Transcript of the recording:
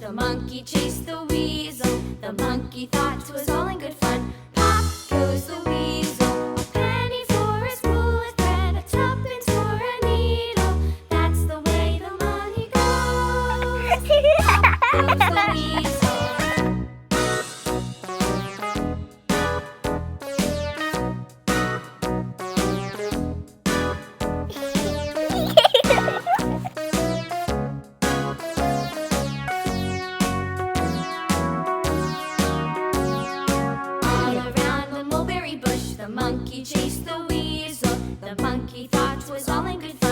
The monkey chased the weasel. The monkey thought 'twas all in good fun. Pop goes the weasel. A penny for a spool of thread, a tuppence for a needle. That's the way the money goes. Pop goes the weasel. The monkey chased the weasel. The monkey thought 'twas all in good fun.